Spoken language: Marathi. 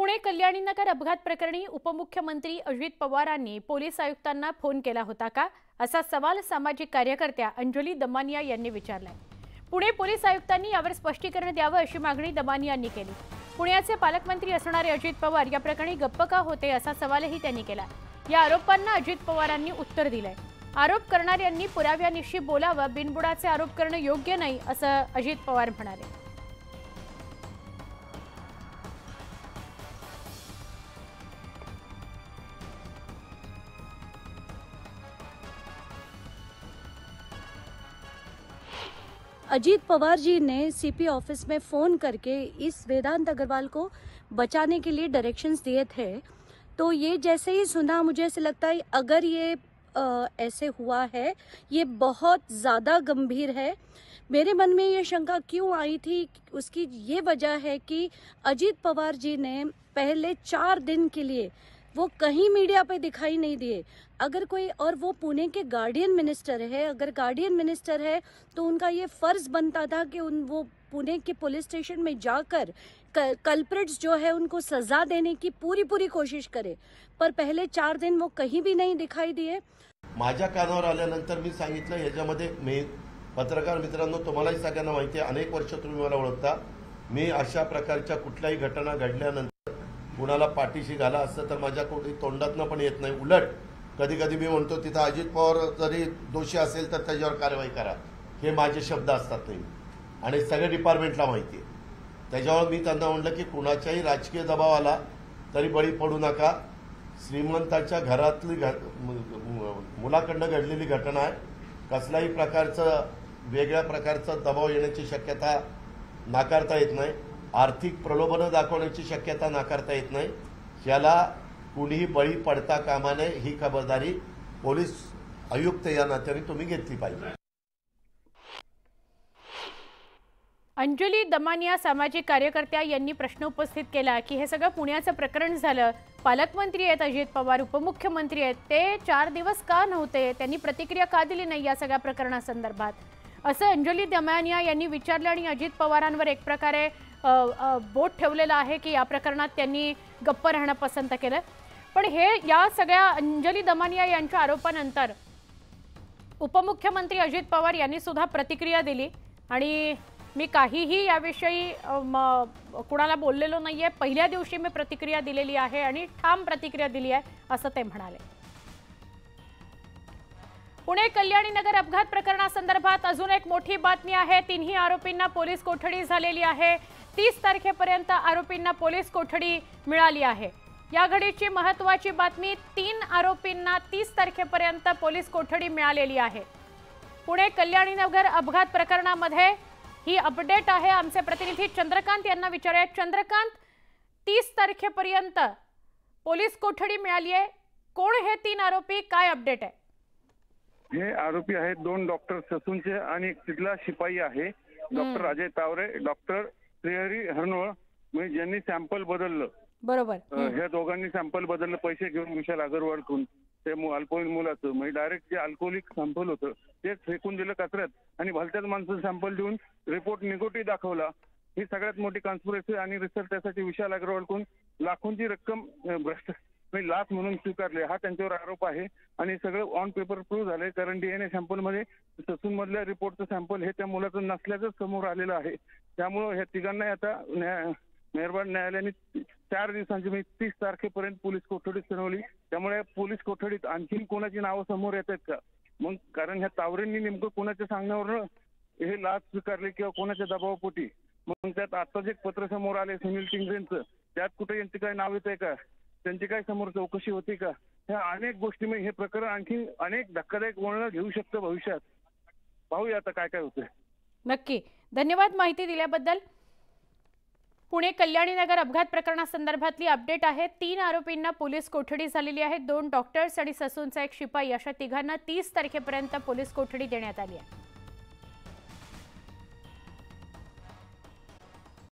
पुणे कल्याणीनगर अपघात प्रकरणी उपमुख्यमंत्री अजित पवारांनी पोलीस आयुक्तांना फोन केला होता का, असा सवाल सामाजिक कार्यकर्त्या अंजली दमानिया यांनी विचारलाय। पुणे पोलीस आयुक्तांनी यावर स्पष्टीकरण द्यावं अशी मागणी दमानियांनी केली। पुण्याचे पालकमंत्री असणारे अजित पवार या प्रकरणी गप्प का होते असा सवालही त्यांनी केला। या आरोपांना अजित पवारांनी उत्तर दिलंय। आरोप करणाऱ्यांनी पुराव्यानिशी बोलावं, बिनबुडाचे आरोप करणं योग्य नाही असं अजित पवार म्हणाले। अजीत पवार जी ने सीपी ऑफिस में फ़ोन करके इस वेदांत अग्रवाल को बचाने के लिए डायरेक्शंस दिए थे। तो ये जैसे ही सुना मुझे ऐसे लगता है अगर ये ऐसे हुआ है, ये बहुत ज़्यादा गंभीर है। मेरे मन में ये शंका क्यों आई थी, उसकी ये वजह है कि अजीत पवार जी ने पहले 4 दिन के लिए वो कहीं मीडिया पे दिखाई नहीं दिए। अगर कोई, और वो पुणे के गार्डियन मिनिस्टर है, अगर गार्डियन मिनिस्टर है तो उनका ये फर्ज बनता था कि वो पुणे के पुलिस स्टेशन में जाकर कल्प्रिट्स जो है उनको सजा देने की पूरी कोशिश करे, पर पहले 4 दिन वो कहीं भी नहीं दिखाई दिए। माझ्या कानावर आल्यानंतर मी सांगितलं, याच्यामध्ये मी पत्रकार मित्रांनो, तुम्हालाही सगळ्यांना माहिती आहे, अनेक वर्ष तुम्ही मला ओळखता, मी अशा प्रकारच्या कुठल्याही घटना घडल्यानंतर कुणाला पाठीशी घाला असं तर माझ्या कोणी तोंडातनं पण येत नाही। उलट कधी कधी मी म्हणतो तिथं अजित पवार जरी दोषी असेल तर त्याच्यावर कारवाई करा, हे माझे शब्द असतात नाही, आणि सगळ्या डिपार्टमेंटला माहिती आहे। त्याच्यावर मी त्यांना म्हणलं की कुणाच्याही राजकीय दबाव आला तरी बळी पडू नका। श्रीमंताच्या घरातली मुलाकडनं घडलेली घटना आहे, कसल्याही प्रकारचं वेगळ्या प्रकारचा दबाव येण्याची शक्यता नाकारता येत नाही, आर्थिक प्रलोभन दाखवण्याची शक्यता नाकारता येत नाही। याला कुणीही बळी पडता कामा नये, ही खबरदारी पोलीस आयुक्त या नात्याने तुम्ही घेतली पाहिजे। अंजली दमानिया सामाजिक कार्यकर्त्या यांनी प्रश्न उपस्थित केला की हे सगळं पुण्याचं प्रकरण झालं, पालकमंत्री आहेत अजित पवार, उपमुख्यमंत्री आहेत, ते 4 दिवस का नव्हते, त्यांनी प्रतिक्रिया का दिली नाही या सगळ्या प्रकरणासंदर्भात, असं अंजली दमानिया यांनी विचारलं। आणि अजित पवारांवर एक प्रकारे बोट ठेवलेला आहे की या प्रकरणात त्यांनी गप्प राहणं पसंत केलं। पण हे या सगळ्या अंजली दमानिया यांच्या आरोपानंतर उपमुख्यमंत्री अजित पवार यांनी सुद्धा प्रतिक्रिया दिली आणि मी काहीही याविषयी कुणाला बोललेलो नाहीये, पहिल्या दिवशी मी प्रतिक्रिया दिलेली आहे आणि ठाम प्रतिक्रिया दिली आहे असं ते म्हणाले। पुणे कल्याणीनगर अपघात प्रकरणासंदर्भात अजून एक मोठी बातमी आहे। 3ही आरोपींना पोलीस कोठडी झालेली आहे। 30 तारखेपर्यंत आरोपींना पोलीस कोठडी मिळाली आहे। या घडीची महत्त्वाची बातमी, 3 आरोपींना 30 तारखेपर्यंत पोलीस कोठडी मिळालेली आहे। पुणे कल्याणीनगर अपघात प्रकरणामध्ये ही अपडेट आहे। आमचे प्रतिनिधी चंद्रकांत यांना विचारूया। चंद्रकांत, 30 तारखेपर्यंत पोलीस कोठडी मिळाली आहे, कोण हे 3 आरोपी, काय अपडेट आहे? हे आरोपी आहेत 2 डॉक्टर ससूनचे आणि एक तिथला शिपाई आहे, डॉक्टर अजय तावरे, डॉक्टर श्रीहरी हरणोळ, म्हणजे ज्यांनी सॅम्पल बदललं। बरोबर, ह्या दोघांनी सॅम्पल बदललं पैसे घेऊन विशाल अगरवालकडून। ते अल्कोहोल मुलाचं म्हणजे डायरेक्ट जे अल्कोहोलिक सॅम्पल होतं तेच फेकून दिलं कचऱ्यात आणि भलत्याच माणसाचं सॅम्पल देऊन रिपोर्ट निगेटिव्ह दाखवला। ही सगळ्यात मोठी कॉन्स्पिरसी आणि रिसर्च त्यासाठी विशाल अगरवालकडून लाखोंची रक्कम भ्रष्ट लाच म्हणून स्वीकारले, हा त्यांच्यावर आरोप आहे। आणि सगळं ऑन पेपर प्रूव्ह झालंय, कारण डीएनए सॅम्पल मध्ये ससून मधल्या रिपोर्टचं सॅम्पल हे त्या मुलाचं नसल्याचं समोर आलेलं आहे। त्यामुळे ह्या तिघांना आता मेहरबान न्यायालयाने 4 दिवसांची म्हणजे 30 तारखेपर्यंत पोलीस कोठडी सुनावली। त्यामुळे पोलीस कोठडीत आणखीन कोणाची नावं समोर येत आहेत का मग, कारण ह्या तावरेंनी नेमकं कोणाच्या सांगण्यावर हे लाच स्वीकारले किंवा कोणाच्या दबावापोटी, मग त्यात आताच एक पत्र समोर आले सुनील टिंगरेंचं, त्यात कुठे यांची काय नाव येत आहे का, त्यांची काय समोर चौकशी होती का, ह्या अनेक गोष्टी म्हणजे हे प्रकरण आणखी अनेक धक्कादायक वळण घेऊ शकतं भविष्यात। पाहूया आता काय काय होतंय। नक्की, धन्यवाद माहिती दिल्याबद्दल। पुणे कल्याणीनगर अपघात प्रकरणासंदर्भातली अपडेट आहे। 3 आरोपींना पोलीस कोठडी झालेली आहे, 2 डॉक्टर्स आणि ससूनचा एक शिपाई, अशा तिघांना 30 तारखेपर्यंत पोलीस कोठडी देण्यात आली आहे।